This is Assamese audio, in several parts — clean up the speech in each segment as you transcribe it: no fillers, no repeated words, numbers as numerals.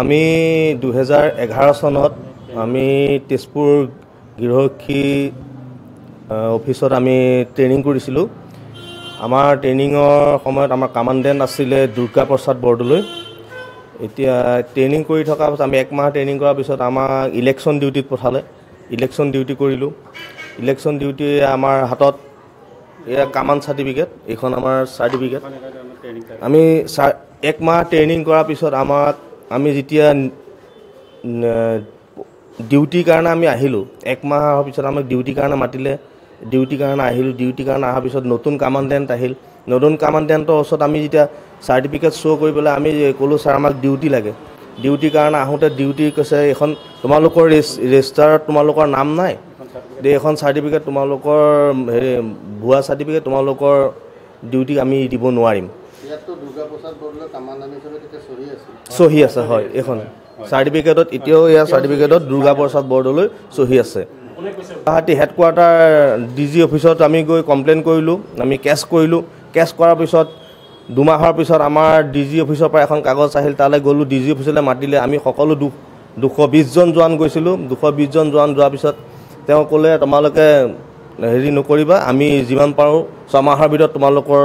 আমি 2011 চনত আমি তেজপুৰ গৃহৰক্ষী অফিচত আমি ট্ৰেইনিং কৰিছিলোঁ। আমাৰ ট্ৰেইনিঙৰ সময়ত আমাৰ কামাণ্ডেণ্ট আছিলে দুৰ্গা প্ৰসাদ বৰদলৈ। এতিয়া ট্ৰেইনিং কৰি থকা পাছত আমি 1 মাহ ট্ৰেইনিং কৰাৰ পিছত আমাক ইলেকশ্যন ডিউটিত পঠালে। ইলেকশ্যন ডিউটি কৰিলোঁ। ইলেকশ্যন ডিউটি আমাৰ হাতত এয়া কামাণ্ড চাৰ্টিফিকেট, এইখন আমাৰ চাৰ্টিফিকেট। আমি 1 মাহ ট্ৰেইনিং কৰাৰ পিছত আমি যেতিয়া ডিউটিৰ কাৰণে আমি আহিলোঁ, 1 মাহৰ পিছত আমাক ডিউটিৰ কাৰণে মাতিলে। ডিউটিৰ কাৰণে আহিলোঁ। ডিউটিৰ কাৰণে অহাৰ পিছত নতুন কামাণ্ডেণ্ট আহিল। নতুন কামাণ্ডেণ্টৰ ওচৰত আমি যেতিয়া চাৰ্টিফিকেট শ্ব' কৰি পেলাই আমি ক'লোঁ, ছাৰ আমাক ডিউটি লাগে। ডিউটিৰ কাৰণে আহোঁতে ডিউটি কৈছে, এখন তোমালোকৰ ৰেজিষ্টাৰত তোমালোকৰ নাম নাই, এখন চাৰ্টিফিকেট তোমালোকৰ ভুৱা চাৰ্টিফিকেট, তোমালোকৰ ডিউটি আমি দিব নোৱাৰিম। চহী আছে, হয়। এইখন চাৰ্টিফিকেটত এতিয়াও ইয়াৰ চাৰ্টিফিকেটত দুৰ্গা প্ৰসাদ বৰদলৈ চহী আছে। গুৱাহাটী হেডকোৱাৰ্টাৰ DG অফিচত আমি গৈ কমপ্লেইন কৰিলোঁ। আমি কেছ কৰিলোঁ। কেছ কৰাৰ পিছত 2 মাহৰ পিছত আমাৰ DG অফিচৰ পৰা এখন কাগজ আহিল। তালৈ গ'লোঁ, DG অফিচলৈ মাতিলে। আমি সকলো 220 জন জোৱান গৈছিলোঁ। 220 জন জোৱান যোৱাৰ পিছত তেওঁ ক'লে, তোমালোকে হেৰি নকৰিবা, আমি যিমান পাৰোঁ 6 মাহৰ ভিতৰত তোমালোকৰ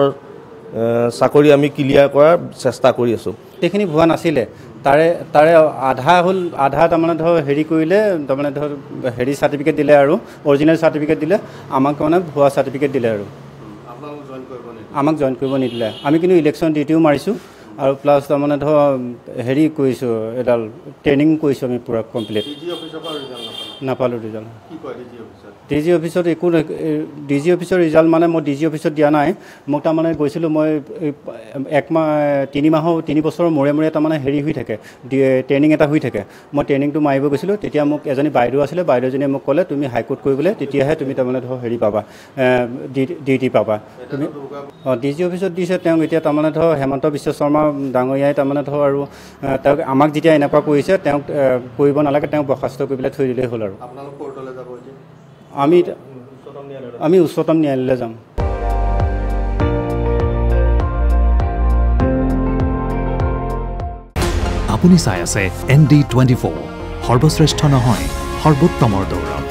চাকৰি আমি ক্লিয়াৰ কৰাৰ চেষ্টা কৰি আছোঁ। সেইখিনি ভুৱা নাছিলে। তাৰে আধা হ'ল, আধা তাৰমানে ধৰ হেৰি কৰিলে, তাৰমানে ধৰ হেৰি চাৰ্টিফিকেট দিলে আৰু অৰিজিনেল চাৰ্টিফিকেট দিলে, আমাক মানে ভুৱা চাৰ্টিফিকেট দিলে আৰু আমাক জইন কৰিব নিদিলে। আমি কিন্তু ইলেকশ্যন ডিউটিও মাৰিছোঁ আৰু প্লাছ তাৰমানে ধৰ হেৰি কৰিছোঁ, এডাল ট্ৰেইনিং কৰিছোঁ আমি পূৰা কমপ্লিট। নাপালোঁ ৰিজাল্ট। DG অফিচত একো DG অফিচৰ ৰিজাল্ট মানে মই DG অফিচত দিয়া নাই। মোক তাৰমানে গৈছিলোঁ, মই 3 বছৰৰ মূৰে মূৰে তাৰমানে হেৰি হৈ থাকে, ট্ৰেইনিং এটা হৈ থাকে। মই ট্ৰেইনিংটো মাৰিব গৈছিলোঁ। তেতিয়া মোক এজনী বাইদেউ আছিলে। বাইদেউজনীয়ে মোক ক'লে, তুমি হাইকোৰ্ট কৰিবলৈ, তেতিয়াহে তুমি তাৰমানে ধৰ হেৰি পাবা, ডিউটি পাবা তুমি। DG অফিচত দিছে তেওঁক। এতিয়া তাৰমানে ধৰ হেমন্ত বিশ্ব শৰ্মা ডাঙৰীয়াই তাৰমানে ধৰ আৰু তেওঁক আমাক যেতিয়া এনেকুৱা কৰিছে, তেওঁক কৰিব নালাগে, তেওঁক বৰ্খাস্ত কৰি পেলাই থৈ দিলেই হ'ল আৰু। আমি উচ্চতম ন্যায়ালয়লৈ যাম। আপুনি চাই আছে ND24, সৰ্বশ্ৰেষ্ঠ নহয়, সৰ্বোত্তমৰ দৌৰ।